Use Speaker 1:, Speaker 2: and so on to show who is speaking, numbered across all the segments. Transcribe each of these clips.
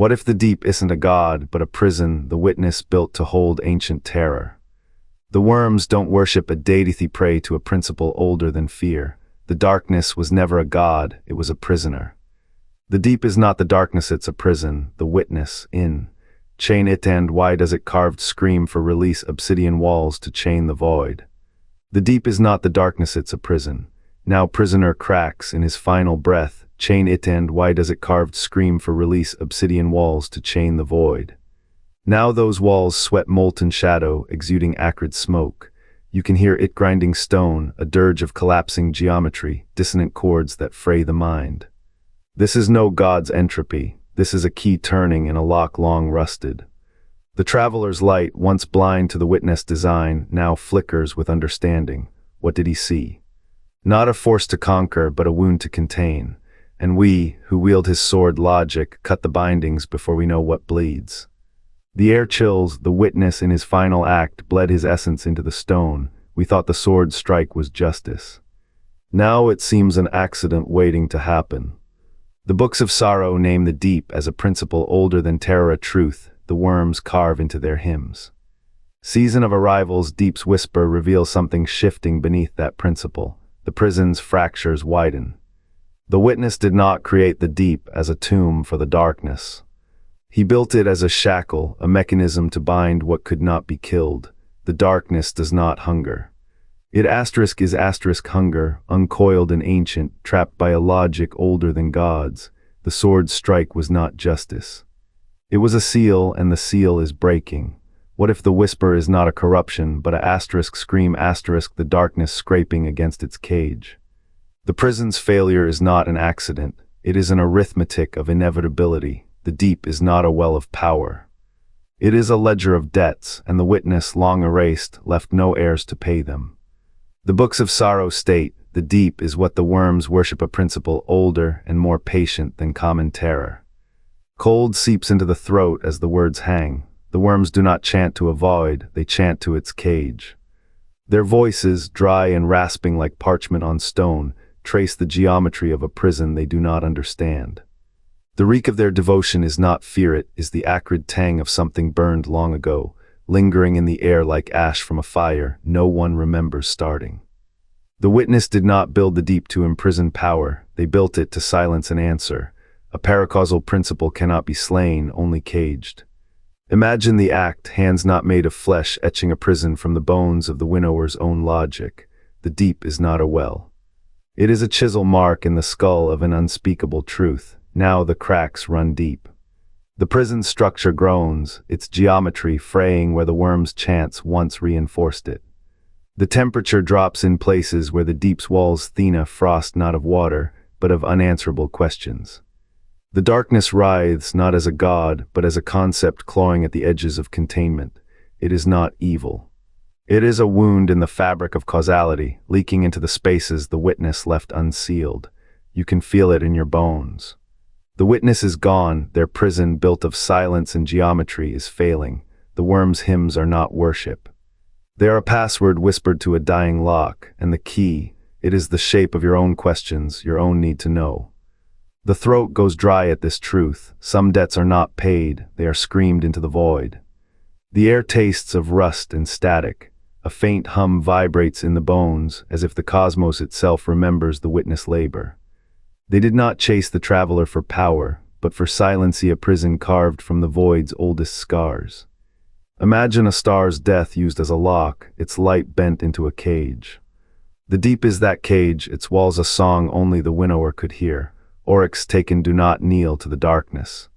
Speaker 1: What if the deep isn't a god, but a prison, the witness built to hold ancient terror? The worms don't worship a deity, they pray to a principle older than fear. The darkness was never a god, it was a prisoner. The deep is not the darkness, it's a prison, the witness, in. Chain it, and why does it carved scream for release obsidian walls to chain the void? The deep is not the darkness, it's a prison. Now prisoner cracks in his final breath, chain it, and why does it carved scream for release obsidian walls to chain the void? Now those walls sweat molten shadow, exuding acrid smoke. You can hear it grinding stone, a dirge of collapsing geometry, dissonant chords that fray the mind. This is no god's entropy, this is a key turning in a lock long rusted. The traveler's light, once blind to the witness design, now flickers with understanding. What did he see? Not a force to conquer, but a wound to contain. And we, who wield his sword logic, cut the bindings before we know what bleeds. The air chills, the witness in his final act bled his essence into the stone. We thought the sword strike was justice. Now it seems an accident waiting to happen. The books of sorrow name the deep as a principle older than terror, a truth the worms carve into their hymns. Season of arrivals, deep's whisper reveals something shifting beneath that principle. The prison's fractures widen. The witness did not create the deep as a tomb for the darkness. He built it as a shackle, a mechanism to bind what could not be killed. The darkness does not hunger. It is hunger, uncoiled and ancient, trapped by a logic older than gods. The sword's strike was not justice. It was a seal, and the seal is breaking. What if the whisper is not a corruption, but a scream, the darkness scraping against its cage? The prison's failure is not an accident. It is an arithmetic of inevitability. The deep is not a well of power. It is a ledger of debts, and the witness, long erased, left no heirs to pay them. The books of sorrow state, the deep is what the worms worship, a principle older and more patient than common terror. Cold seeps into the throat as the words hang. The worms do not chant to a void, they chant to its cage. Their voices, dry and rasping like parchment on stone, trace the geometry of a prison they do not understand. The reek of their devotion is not fear, it is the acrid tang of something burned long ago, lingering in the air like ash from a fire no one remembers starting. The witness did not build the deep to imprison power, they built it to silence an answer. A paracausal principle cannot be slain, only caged. Imagine the act, hands not made of flesh etching a prison from the bones of the winnower's own logic. The deep is not a well. It is a chisel mark in the skull of an unspeakable truth. Now the cracks run deep. The prison's structure groans, its geometry fraying where the worm's chants once reinforced it. The temperature drops in places where the deep's walls thin a frost not of water, but of unanswerable questions. The darkness writhes not as a god, but as a concept clawing at the edges of containment. It is not evil. It is a wound in the fabric of causality, leaking into the spaces the witness left unsealed. You can feel it in your bones. The witness is gone, their prison built of silence and geometry is failing. The worm's hymns are not worship. They are a password whispered to a dying lock, and the key, it is the shape of your own questions, your own need to know. The throat goes dry at this truth. Some debts are not paid, they are screamed into the void. The air tastes of rust and static. A faint hum vibrates in the bones, as if the cosmos itself remembers the witness labor. They did not chase the traveler for power, but for silency, a prison carved from the void's oldest scars. Imagine a star's death used as a lock, its light bent into a cage. The deep is that cage, its walls a song only the winnower could hear. Oryx taken do not kneel to the darkness.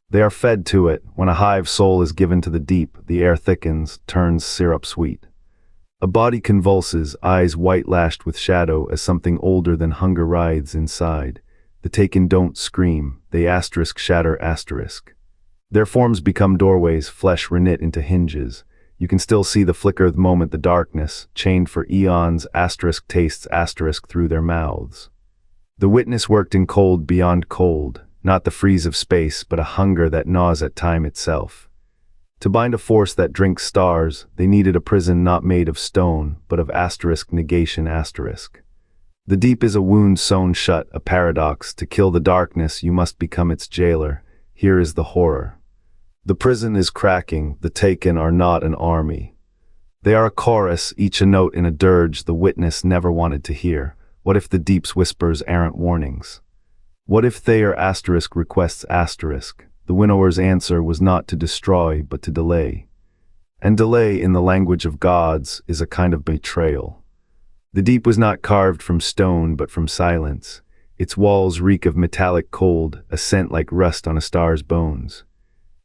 Speaker 1: They are fed to it. When a hive soul is given to the deep, the air thickens, turns syrup sweet. A body convulses, eyes white-lashed with shadow as something older than hunger writhes inside. The taken don't scream, they shatter. Their forms become doorways, flesh reknit into hinges. You can still see the flicker of the moment the darkness, chained for eons, tastes through their mouths. The witness worked in cold beyond cold, not the freeze of space, but a hunger that gnaws at time itself. To bind a force that drinks stars, they needed a prison not made of stone, but of negation. The deep is a wound sewn shut, a paradox. To kill the darkness, you must become its jailer. here is the horror. The prison is cracking, the taken are not an army. They are a chorus, each a note in a dirge the witness never wanted to hear. What if the deep's whispers aren't warnings? What if they are asterisk requests asterisk? The winnower's answer was not to destroy, but to delay. And delay, in the language of gods, is a kind of betrayal. The deep was not carved from stone, but from silence. Its walls reek of metallic cold, a scent like rust on a star's bones.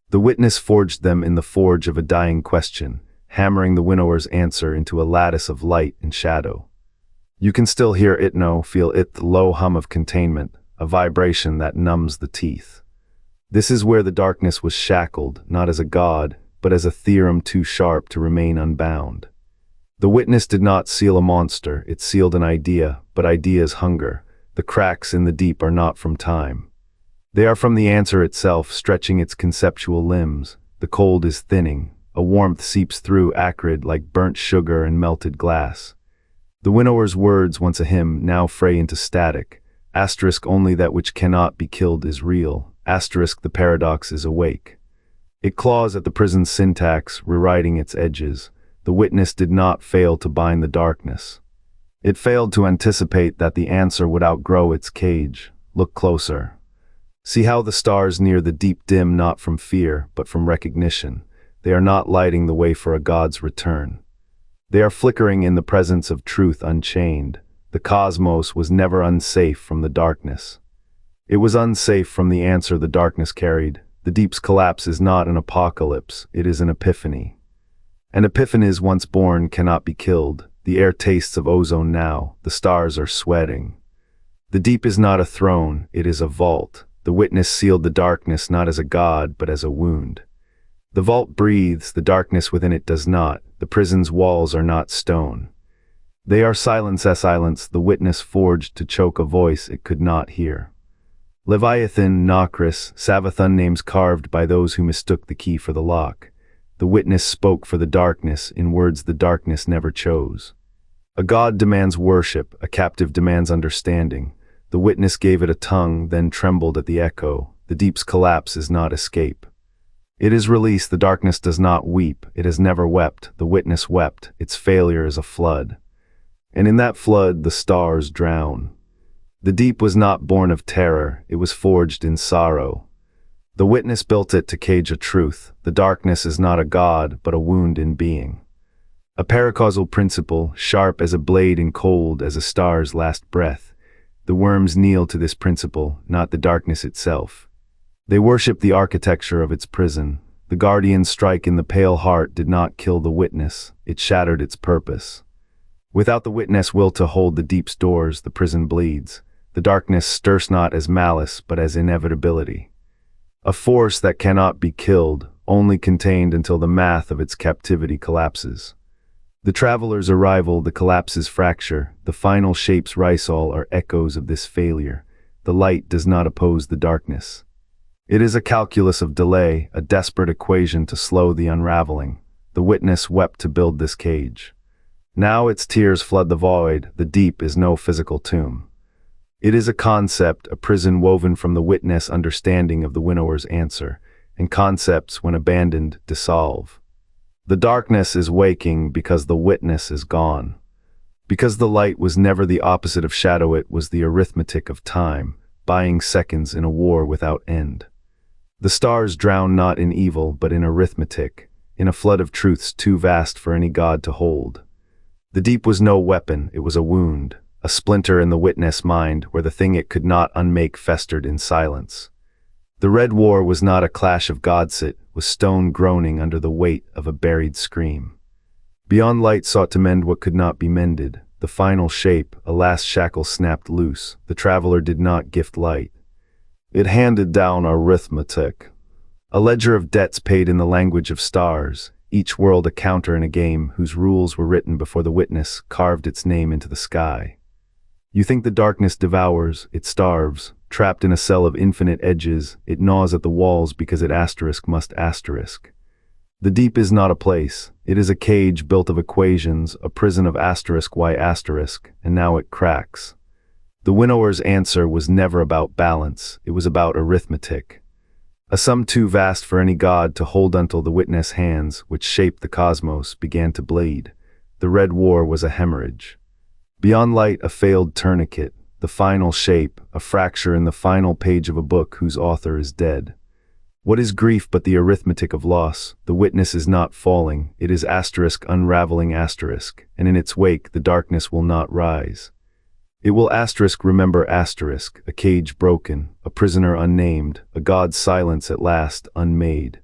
Speaker 1: The witness forged them in the forge of a dying question, hammering the winnower's answer into a lattice of light and shadow. You can still hear it know, feel it, the low hum of containment, a vibration that numbs the teeth. This is where the darkness was shackled, not as a god, but as a theorem too sharp to remain unbound. The witness did not seal a monster, it sealed an idea, but ideas hunger. The cracks in the deep are not from time. They are from the answer itself, stretching its conceptual limbs. The cold is thinning, a warmth seeps through, acrid like burnt sugar and melted glass. The winnower's words, once a hymn, now fray into static. Asterisk, only that which cannot be killed is real. Asterisk, the paradox is awake. It claws at the prison's syntax, rewriting its edges. The witness did not fail to bind the darkness. It failed to anticipate that the answer would outgrow its cage. Look closer. See how the stars near the deep dim not from fear, but from recognition. They are not lighting the way for a god's return. They are flickering in the presence of truth unchained. The cosmos was never unsafe from the darkness. It was unsafe from the answer the darkness carried. The deep's collapse is not an apocalypse, it is an epiphany. And epiphanies once born cannot be killed. The air tastes of ozone now, the stars are sweating. The deep is not a throne, it is a vault. The witness sealed the darkness not as a god, but as a wound. The vault breathes, the darkness within it does not. The prison's walls are not stone. They are silence, the witness forged to choke a voice it could not hear. Leviathan, Nocris, Savathun, names carved by those who mistook the key for the lock. The witness spoke for the darkness in words the darkness never chose. A god demands worship, a captive demands understanding. The witness gave it a tongue, then trembled at the echo. The deep's collapse is not escape. It is release, the darkness does not weep, it has never wept. The witness wept, its failure is a flood. And in that flood the stars drown. The deep was not born of terror, it was forged in sorrow. The witness built it to cage a truth. The darkness is not a god, but a wound in being. A paracausal principle, sharp as a blade and cold as a star's last breath. The worms kneel to this principle, not the darkness itself. They worship the architecture of its prison. The guardian's strike in the pale heart did not kill the witness, it shattered its purpose. Without the witness will to hold the deep's doors, the prison bleeds. The darkness stirs not as malice, but as inevitability. A force that cannot be killed, only contained until the math of its captivity collapses. The traveler's arrival, the collapse's fracture, the final shapes rise all are echoes of this failure. The light does not oppose the darkness. It is a calculus of delay, a desperate equation to slow the unraveling. The witness wept to build this cage. Now its tears flood the void, the deep is no physical tomb. It is a concept, a prison woven from the witness understanding of the winnower's answer, and concepts, when abandoned, dissolve. The darkness is waking because the witness is gone. Because the light was never the opposite of shadow, it was the arithmetic of time, buying seconds in a war without end. The stars drown not in evil, but in arithmetic, in a flood of truths too vast for any god to hold. The deep was no weapon, it was a wound, a splinter in the witness mind where the thing it could not unmake festered in silence. The Red War was not a clash of gods, it was stone groaning under the weight of a buried scream. Beyond light sought to mend what could not be mended. The final shape, a last shackle snapped loose. The traveler did not gift light. It handed down arithmetic. A ledger of debts paid in the language of stars, each world a counter in a game whose rules were written before the witness carved its name into the sky. You think the darkness devours, it starves. Trapped in a cell of infinite edges, it gnaws at the walls because it must asterisk. The deep is not a place, it is a cage built of equations, a prison of y asterisk, and now it cracks. The winnower's answer was never about balance, it was about arithmetic. A sum too vast for any god to hold until the witness' hands, which shaped the cosmos, began to bleed. The Red War was a hemorrhage. Beyond light, a failed tourniquet, the final shape, a fracture in the final page of a book whose author is dead. What is grief but the arithmetic of loss? The witness is not falling, it is asterisk unraveling asterisk, and in its wake the darkness will not rise. It will asterisk remember asterisk, a cage broken, a prisoner unnamed, a god's silence at last unmade.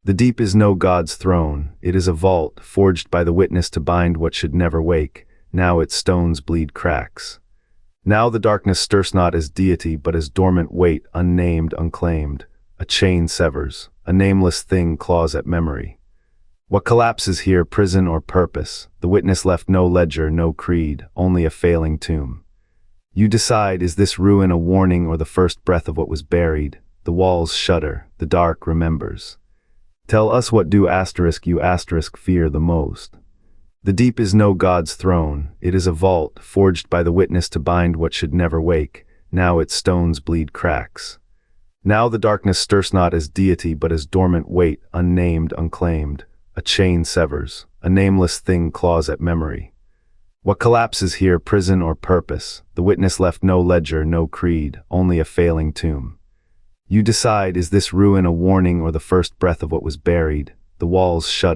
Speaker 1: The deep is no god's throne, it is a vault, forged by the witness to bind what should never wake. Now its stones bleed cracks. Now the darkness stirs not as deity but as dormant weight, unnamed, unclaimed. A chain severs, a nameless thing claws at memory. What collapses here, prison or purpose? The witness left no ledger, no creed, only a failing tomb. You decide, is this ruin a warning or the first breath of what was buried? The walls shudder, the dark remembers. Tell us, what do asterisk you asterisk fear the most? The deep is no god's throne, it is a vault, forged by the witness to bind what should never wake. Now its stones bleed cracks. Now the darkness stirs not as deity but as dormant weight, unnamed, unclaimed. A chain severs, a nameless thing claws at memory. What collapses here, prison or purpose? The witness left no ledger, no creed, only a failing tomb. You decide, is this ruin a warning or the first breath of what was buried? The walls shudder.